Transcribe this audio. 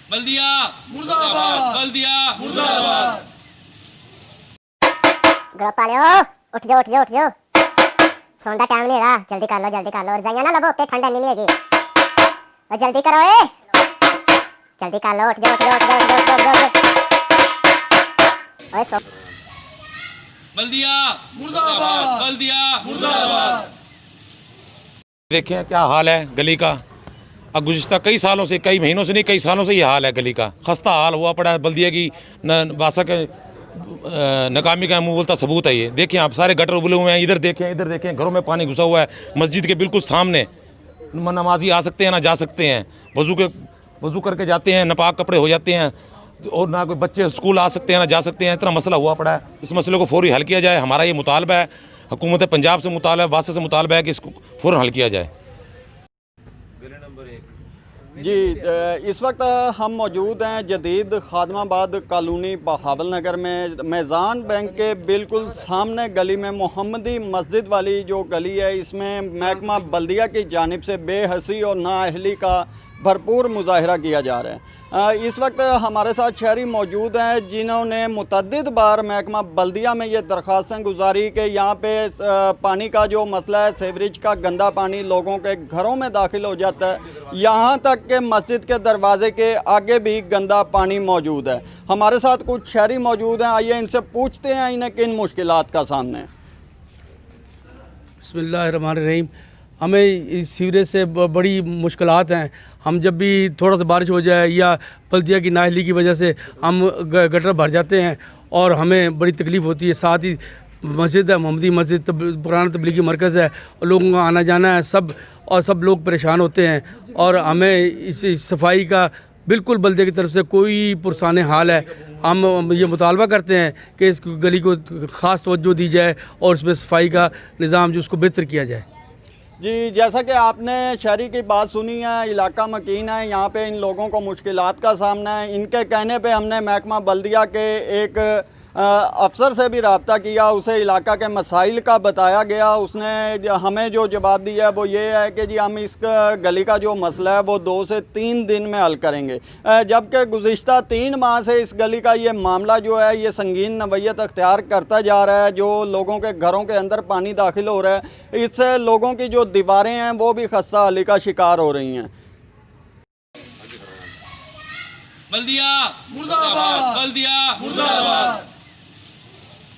बल्दिया मुर्दाबाद, बल्दिया मुर्दाबाद। ग्रुप वाले हो, उठ जाओ उठ जाओ उठ जाओ, सोने का टाइम नहीं है, जल्दी कर लो और जाइए ना लबो के ठंड नहीं हैगी, और जल्दी करो जल्दी कर लो, उठ जाओ उठ जाओ उठ जाओ उठ जाओ उठ जाओ। ओए सो बल्दिया मुर्दाबाद, बल्दिया मुर्दाबाद। देखें क्या हाल है गली का। अब गुज़िश्ता कई सालों से, कई महीनों से नहीं, कई सालों से ये हाल है गली का। खस्ता हाल हुआ पड़ा है। बल्दिया की वासा के नाकामी का मुँह बोलता सबूत है ये। देखें आप, सारे गटर उबले हुए हैं। इधर देखें घरों में पानी घुसा हुआ है। मस्जिद के बिल्कुल सामने नमाजी आ सकते हैं ना जा सकते हैं, वज़ू करके जाते हैं, नापाक कपड़े हो जाते हैं, और ना कोई बच्चे स्कूल आ सकते हैं ना जा सकते हैं। इतना मसला हुआ पड़ा है। इस मसले को फौरी हल किया जाए। हमारा ये मुतालबा है, हुकूमत पंजाब से मुतालबा, वासा से मुतालबा है कि इसको फ़ौरन हल किया जाए। जी, इस वक्त हम मौजूद हैं जदीद खादमाबाद कॉलोनी बहावल नगर में। मैज़ान बैंक के बिल्कुल सामने गली में मोहम्मदी मस्जिद वाली जो गली है, इसमें महकमा बल्दिया की जानिब से बेहसी और नाअहली का भरपूर मुजाहरा किया जा रहा है। इस वक्त हमारे साथ शहरी मौजूद हैं जिन्होंने मुतअद्दिद बार महकमा बल्दिया में ये दरख्वास्तें गुजारी कि यहाँ पे पानी का जो मसला है, सीवरेज का गंदा पानी लोगों के घरों में दाखिल हो जाता है, यहाँ तक कि मस्जिद के दरवाजे के आगे भी गंदा पानी मौजूद है। हमारे साथ कुछ शहरी मौजूद हैं, आइए इनसे पूछते हैं इन्हें किन मुश्किलात का सामने है। बिस्मिल्लाहिर्रहमानिर्रहीम। हमें इस सीवरेज से बड़ी मुश्किलात हैं। हम जब भी थोड़ा सा बारिश हो जाए या बल्दिया की नाअहली की वजह से हम गटर भर जाते हैं और हमें बड़ी तकलीफ़ होती है। साथ ही मस्जिद है, मोहम्मदी मस्जिद पुराना तबलीगी मरकज़ है, लोगों का आना जाना है सब लोग परेशान होते हैं। और हमें इस सफाई का बिल्कुल बल्दिया की तरफ से कोई पुरसाने हाल है। हम ये मुतालबा करते हैं कि इस गली को ख़ास तवज्जो दी जाए और इसमें सफाई का निज़ाम जो उसको बेहतर किया जाए। जी, जैसा कि आपने शहरी की बात सुनी है, इलाका मकीन है, यहाँ पे इन लोगों को मुश्किलात का सामना है। इनके कहने पे हमने महकमा बल्दिया के एक अफसर से भी रब्ता किया, उसे इलाका के मसाइल का बताया गया। उसने हमें जो जवाब दिया वो ये है कि जी हम इस गली का जो मसला है वो 2 से 3 दिन में हल करेंगे, जबकि गुज़िश्ता 3 माह से इस गली का ये मामला जो है ये संगीन नवैयत अख्तियार करता जा रहा है। जो लोगों के घरों के अंदर पानी दाखिल हो रहा है, इससे लोगों की जो दीवारें हैं वो भी खस्ता हाली का शिकार हो रही हैं। बल्दिया मुर्दाबाद, बल्दिया मुर्दाबाद।